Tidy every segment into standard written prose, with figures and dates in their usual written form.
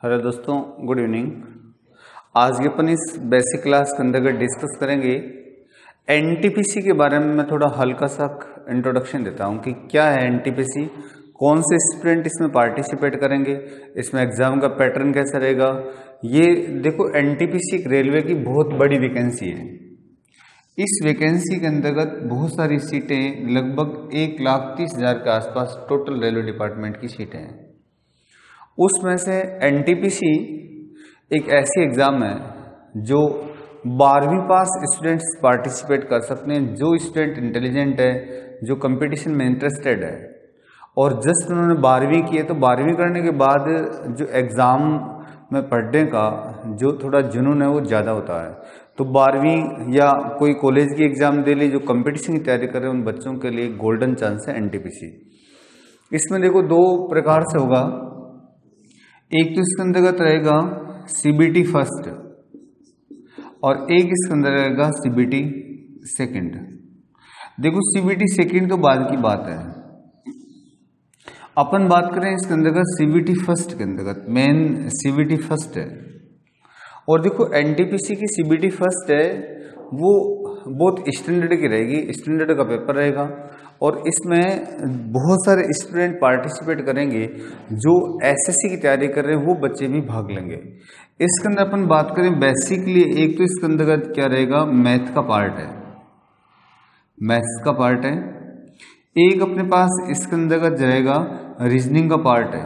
Hello दोस्तों, good evening. आज के अपन इस बेसिक क्लास के अंतर्गत डिस्कस करेंगे एनटीपीसी के बारे में। मैं थोड़ा हल्का सा इंट्रोडक्शन देता हूं कि क्या है एनटीपीसी, कौन से स्टूडेंट इसमें पार्टिसिपेट करेंगे, इसमें एग्जाम का पैटर्न कैसा रहेगा। ये देखो, एनटीपीसी एक रेलवे की बहुत बड़ी वैकेंसी है। इस वैकेंसी के अंतर्गत बहुत सारी सीटें, लगभग 1,30,000 के आसपास टोटल रेलवे डिपार्टमेंट की सीटें हैं। उसमें से एनटीपीसी एक ऐसी एग्ज़ाम है जो 12वीं पास स्टूडेंट्स पार्टिसिपेट कर सकते हैं। जो स्टूडेंट इंटेलिजेंट है, जो कंपटीशन में इंटरेस्टेड है और जस्ट उन्होंने 12वीं की है, तो 12वीं करने के बाद जो एग्ज़ाम में पढ़ने का जो थोड़ा जुनून है वो ज़्यादा होता है। तो 12वीं या कोई कॉलेज की एग्ज़ाम दे ली, जो कंपटीशन की तैयारी कर रहे हैं उन बच्चों के लिए गोल्डन चांस है एनटीपीसी। इसमें देखो दो प्रकार से होगा। एक तो इसके अंतर्गत रहेगा सीबीटी फर्स्ट और एक इसके अंदर रहेगा सीबीटी सेकंड। देखो, सीबीटी सेकंड तो बाद की बात है, अपन बात करें इसके अंतर्गत सीबीटी फर्स्ट के अंतर्गत। मेन सीबीटी फर्स्ट है। और देखो, एनटीपीसी की सीबीटी फर्स्ट है वो बहुत स्टैंडर्ड की रहेगी, स्टैंडर्ड का पेपर रहेगा और इसमें बहुत सारे स्टूडेंट पार्टिसिपेट करेंगे। जो एसएससी की तैयारी कर रहे हैं वो बच्चे भी भाग लेंगे। इसके अंदर अपन बात करें बेसिकली, एक तो इसके अंतर्गत क्या रहेगा, मैथ का पार्ट है, मैथ्स का पार्ट है। एक अपने पास इसके अंतर्गत रहेगा रीजनिंग का पार्ट है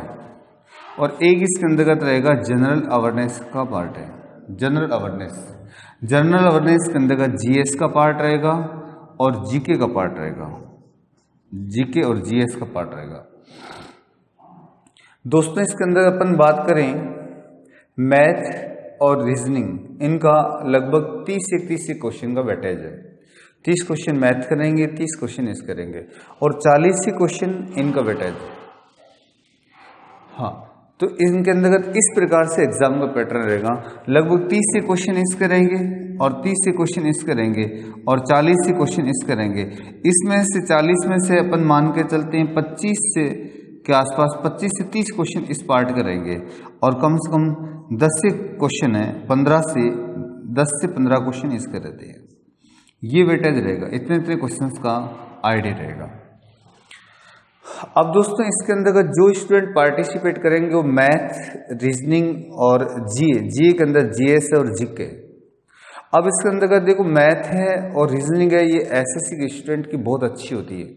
और एक इसके अंतर्गत रहेगा जनरल अवेयरनेस का पार्ट है। जनरल अवेयरनेस के अंतर्गत जीएस का पार्ट रहेगा और जीके का पार्ट रहेगा। जीके और जीएस का पार्ट रहेगा। दोस्तों, इसके अंदर अपन बात करें मैथ और रीजनिंग, इनका लगभग 30 से 31 क्वेश्चन का वेटेज है। 30 क्वेश्चन मैथ करेंगे, 30 क्वेश्चन इस करेंगे और 40 से क्वेश्चन इनका वेटेज है। हाँ, तो इनके अंतर्गत इस प्रकार से एग्जाम का पैटर्न रहेगा। लगभग 30 से क्वेश्चन इस करेंगे और 30 से क्वेश्चन इस करेंगे और 40 से क्वेश्चन इस करेंगे। इसमें से 40 में से अपन मान के चलते हैं 25 से के आसपास, 25 से 30 क्वेश्चन इस पार्ट करेंगे और कम से कम 10 से क्वेश्चन है, 10 से 15 क्वेश्चन इस कर रहते हैं। ये वेटेज रहेगा, इतने क्वेश्चन का आइडिया रहेगा। अब दोस्तों, इसके अंतर्गत जो स्टूडेंट पार्टिसिपेट करेंगे वो मैथ, रीजनिंग और जीए के अंदर जीएस और जीके। अब इसके अंतर्गत देखो, मैथ है और रीजनिंग है, ये एसएससी के स्टूडेंट की बहुत अच्छी होती है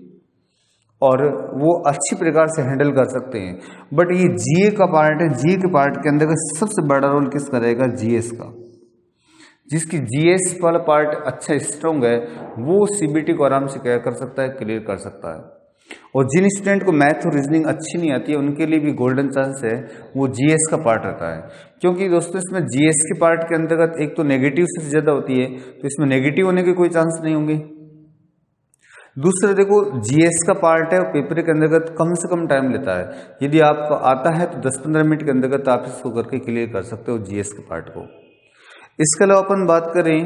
और वो अच्छी प्रकार से हैंडल कर सकते हैं। बट ये जीए का पार्ट है, जीए के पार्ट के अंतर्गत सबसे बड़ा रोल किसका रहेगा, जीएस का। जिसकी जीएस वाला पार्ट अच्छा स्ट्रॉन्ग है वो सीबीटी को आराम से क्या कर सकता है, क्लियर कर सकता है। और जिन स्टूडेंट को मैथ और रीजनिंग अच्छी नहीं आती है उनके लिए भी गोल्डन चांस है, वो जीएस का पार्ट रहता है। क्योंकि दोस्तों, इसमें जीएस के पार्ट के अंतर्गत एक तो नेगेटिव से ज़्यादा होती है, तो इसमें नेगेटिव होने के कोई चांस नहीं होंगे। दूसरा देखो, जीएस का पार्ट है और पेपर के अंतर्गत कम से कम टाइम लेता है। यदि आपको आता है तो 10-15 मिनट के अंतर्गत आप इसको करके क्लियर कर सकते हो जीएस के पार्ट को। इसके अलावा अपन बात करें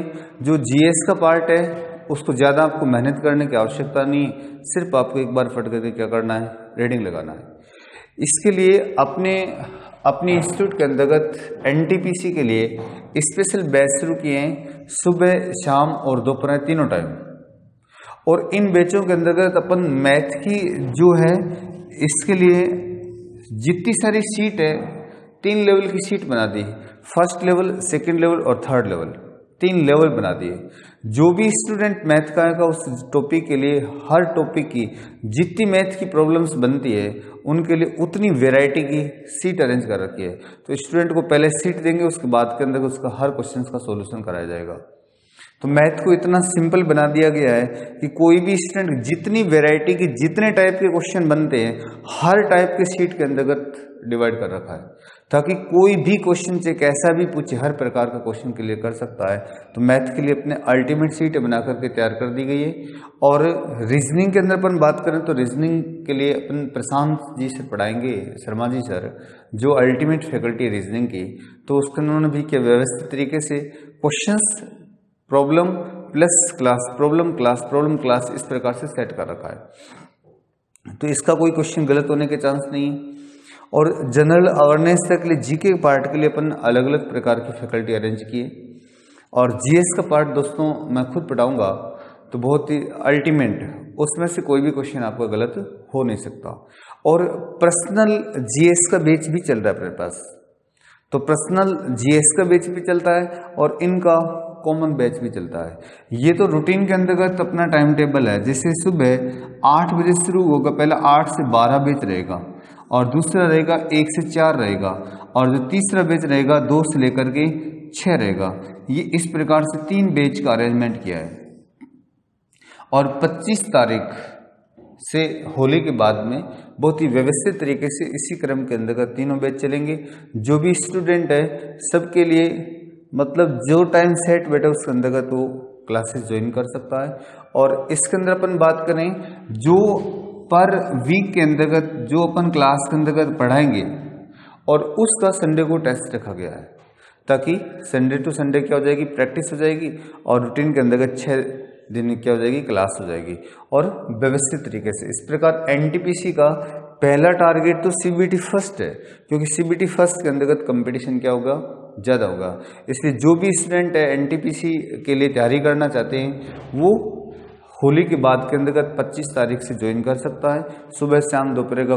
जो जीएस का पार्ट है, उसको ज़्यादा आपको मेहनत करने की आवश्यकता नहीं, सिर्फ आपको एक बार फट करके क्या करना है, रीडिंग लगाना है। इसके लिए अपने इंस्टीट्यूट के अंतर्गत एनटीपीसी के लिए स्पेशल बैच शुरू किए हैं, सुबह, शाम और दोपहर तीनों टाइम। और इन बैचों के अंतर्गत अपन मैथ की जो है, इसके लिए जितनी सारी सीट है, 3 लेवल की सीट बना दी, फर्स्ट लेवल, सेकंड लेवल और थर्ड लेवल, 3 लेवल बना दिए। जो भी स्टूडेंट मैथ का आएगा उस टॉपिक के लिए, हर टॉपिक की जितनी मैथ की प्रॉब्लम्स बनती है उनके लिए उतनी वैरायटी की सीट अरेंज कर रखी है। तो स्टूडेंट को पहले सीट देंगे, उसके बाद के अंदर उसका हर क्वेश्चन का सॉल्यूशन कराया जाएगा। तो मैथ को इतना सिंपल बना दिया गया है कि कोई भी स्टूडेंट जितनी वैरायटी की, जितने टाइप के क्वेश्चन बनते हैं, हर टाइप के सीट के अंतर्गत डिवाइड कर रखा है, ताकि कोई भी क्वेश्चन से कैसा भी पूछे हर प्रकार का क्वेश्चन क्लियर कर सकता है। तो मैथ के लिए अपने अल्टीमेट सीट बना करके तैयार कर दी गई है। और रीजनिंग के अंदर अपन बात करें तो रीजनिंग के लिए अपन प्रशांत जी से पढ़ाएंगे, शर्मा जी सर, जो अल्टीमेट फैकल्टी है रीजनिंग की। तो उसके उन्होंने भी क्या व्यवस्थित तरीके से questions, problem plus class, problem class इस प्रकार से सेट कर रखा है। तो इसका कोई क्वेश्चन गलत होने के चांस नहीं है। और जनरल अवेयरनेस तक के लिए जीके पार्ट के लिए अपन अलग अलग प्रकार की फैकल्टी अरेंज किए। और जीएस का पार्ट दोस्तों मैं खुद पढ़ाऊंगा तो बहुत ही अल्टीमेट, उसमें से कोई भी क्वेश्चन आपका गलत हो नहीं सकता। और पर्सनल जीएस का बैच भी चल रहा है अपने पास, तो पर्सनल जीएस का बैच भी चलता है और इनका कॉमन बैच भी चलता है। ये तो रूटीन के अंतर्गत अपना टाइम टेबल है। जैसे सुबह 8 बजे शुरू होगा, पहला 8 से 12 बैच रहेगा, और दूसरा रहेगा 1 से 4 रहेगा, और जो तीसरा बैच रहेगा 2 से लेकर के 6 रहेगा। ये इस प्रकार से 3 बैच का अरेंजमेंट किया है। और 25 तारीख से होली के बाद में बहुत ही व्यवस्थित तरीके से इसी क्रम के अंतर्गत तीनों बैच चलेंगे। जो भी स्टूडेंट है सबके लिए मतलब जो टाइम सेट बैठा उसके अंतर्गत वो क्लासेस ज्वाइन कर सकता है। और इसके अंदर अपन बात करें जो पर वीक के अंतर्गत जो अपन क्लास के अंतर्गत पढ़ाएंगे और उसका संडे को टेस्ट रखा गया है, ताकि संडे टू संडे क्या हो जाएगी, प्रैक्टिस हो जाएगी, और रूटीन के अंतर्गत 6 दिन क्या हो जाएगी, क्लास हो जाएगी, और व्यवस्थित तरीके से। इस प्रकार एनटीपीसी का पहला टारगेट तो सीबीटी फर्स्ट है, क्योंकि सीबीटी फर्स्ट के अंतर्गत कंपटीशन क्या होगा, ज़्यादा होगा। इसलिए जो भी स्टूडेंट है एनटीपीसी के लिए तैयारी करना चाहते हैं वो होली के बाद के अंतर्गत 25 तारीख से ज्वाइन कर सकता है। सुबह शाम दोपहर का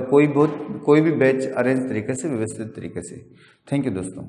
कोई भी बैच अरेंज तरीके से, व्यवस्थित तरीके से। थैंक यू दोस्तों।